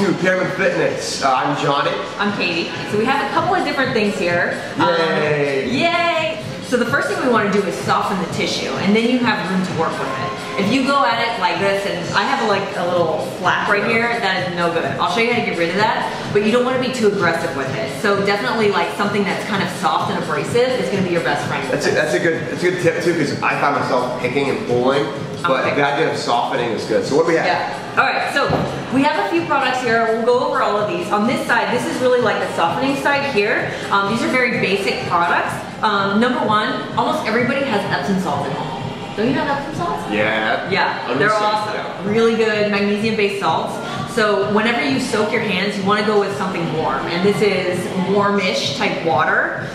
to Pearman Fitness. I'm Johnny. I'm Katy. So we have a couple of different things here. Yay! Yay! So the first thing we want to do is soften the tissue, and then you have room to work with it. If you go at it like this, and I have like a little flap right here, that is no good. I'll show you how to get rid of that, but you don't want to be too aggressive with it. So definitely like something that's kind of soft and abrasive is going to be your best friend. That's a good tip too, because I find myself picking and pulling, but the idea of softening is good. So what do we have? Yeah. All right, so we have a few products here. We'll go over all of these. On this side, this is really like the softening side here. These are very basic products. Number one, almost everybody has Epsom salts at home. Don't you have Epsom salts? Yeah. Yeah, they're awesome. Yeah. Really good magnesium-based salts. So whenever you soak your hands, you want to go with something warm. And this is warmish type water.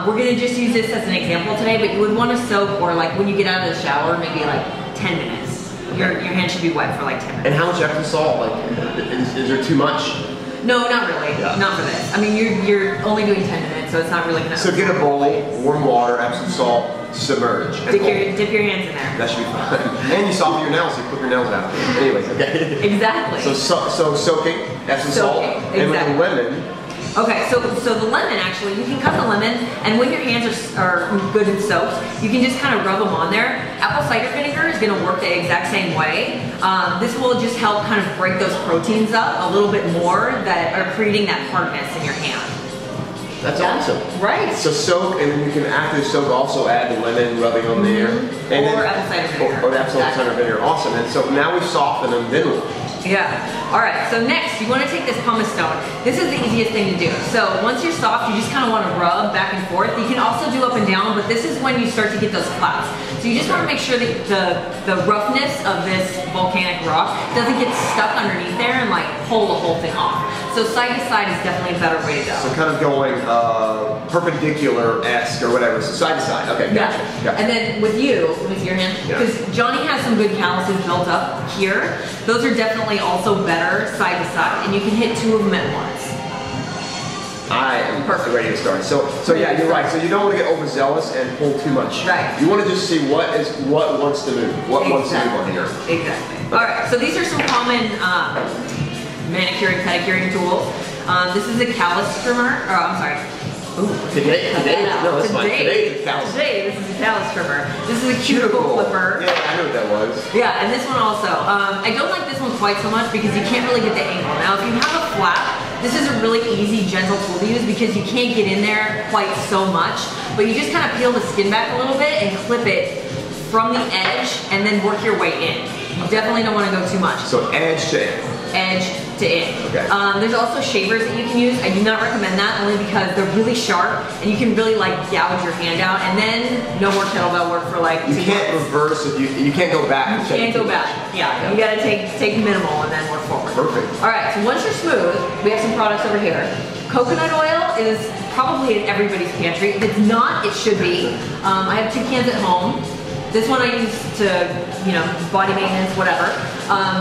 We're going to just use this as an example today, but you would want to soak, or like when you get out of the shower, maybe like 10 minutes. Your hand should be wet for like 10 minutes. And how much Epsom salt? Like, is there too much? No, not really. Yeah. Not for this. I mean, you're only doing 10 minutes, so it's not really gonna. So get a bowl, warm water, Epsom salt, submerge. Dip your hands in there. That should be fun. And you soften your nails, so you clip your nails out. Anyways, okay. Exactly. So soaking, Epsom salt, exactly. and with the lemon. Okay, so the lemon, actually, you can cut the lemon, and when your hands are good and soaked, you can just kind of rub them on there. Apple cider vinegar is going to work the exact same way. This will just help kind of break those proteins up a little bit more that are creating that hardness in your hand. That's awesome. Right. So soak, and then you can after the soak also add the lemon rubbing on there. And or apple cider vinegar. Or apple cider vinegar, awesome. And so now we've softened them, then what? Yeah. Alright, so next you want to take this pumice stone. This is the easiest thing to do. So once you're soft, you just kind of want to rub back and forth. You can also do up and down, but this is when you start to get those clouds. So you just want to make sure that the roughness of this volcanic rock doesn't get stuck underneath there and like pull the whole thing off. So side to side is definitely a better way to go. So kind of going perpendicular-esque or whatever, so side to side. Okay, gotcha. Yeah. And then with you, let me see your hand, because Johnny has some good calluses built up here. Those are definitely also better side to side, and you can hit 2 of them at once. I am perfect ready to start. So yeah, you're right. So you don't want to get overzealous and pull too much. Right. You want to just see what wants to move, what wants to move on here. Exactly. Okay. All right. So these are some common manicuring, pedicuring tools. This is a callus trimmer. Or I'm sorry. Ooh, today, no, that's fine. Today is a callus. Today, this is a callus trimmer. This is a cuticle clipper. Yeah, I knew what that was. Yeah, and this one also. I don't like this one quite so much because you can't really get the angle. Now, if you have a flap, this is a really easy, gentle tool to use because you can't get in there quite so much. But you just kind of peel the skin back a little bit and clip it from the edge and then work your way in. You definitely don't want to go too much. So edge to end. Edge to end. Okay. There's also shavers that you can use. I do not recommend that only because they're really sharp and you can really like gouge your hand out, and then no more kettlebell work for like 2 months. You can't reverse if you can't go back. You can't go back. Yeah, you gotta take minimal and then work forward. Perfect. All right, so once you're smooth, we have some products over here. Coconut oil is probably in everybody's pantry. If it's not, it should be. I have 2 cans at home. This one I use to, body maintenance, whatever.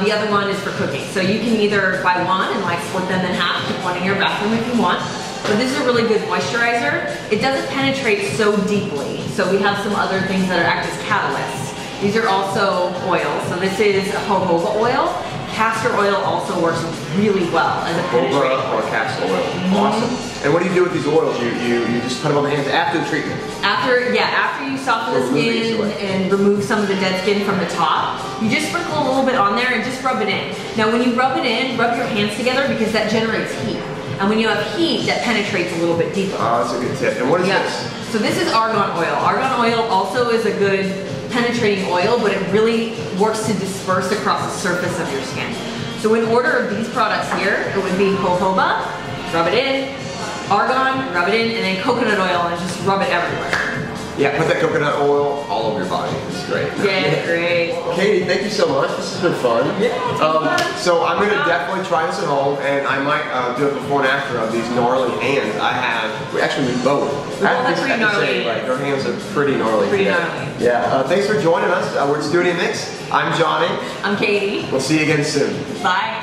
The other one is for cooking. So you can either buy one and like split them in half, keep one in your bathroom if you want. But this is a really good moisturizer. It doesn't penetrate so deeply. So we have some other things that act as catalysts. These are also oils. So this is jojoba oil. Castor oil also works really well as a penetrating or castor oil. Awesome. And what do you do with these oils? You just put them on the hands after the treatment? After you soften the skin and remove some of the dead skin from the top, you just sprinkle a little bit on there and just rub it in. Now when you rub it in, rub your hands together because that generates heat. And when you have heat, that penetrates a little bit deeper. Oh, that's a good tip. And what is this? So this is argan oil. Argan oil also is a good penetrating oil, but it really works to disperse across the surface of your skin. So in order of these products here, it would be jojoba, rub it in, argan, rub it in, and then coconut oil and just rub it everywhere. Yeah, put that coconut oil all over your body. It's great. Yeah, great. Katy, thank you so much. This has been fun. Yeah, it's been fun. So I'm going to definitely try this at home, and I might do it before and after of these gnarly hands. Actually we both. I have to say, like, our hands are pretty gnarly. Pretty gnarly. Yeah, thanks for joining us. We're at Studiomix. I'm Johnny. I'm Katy. We'll see you again soon. Bye.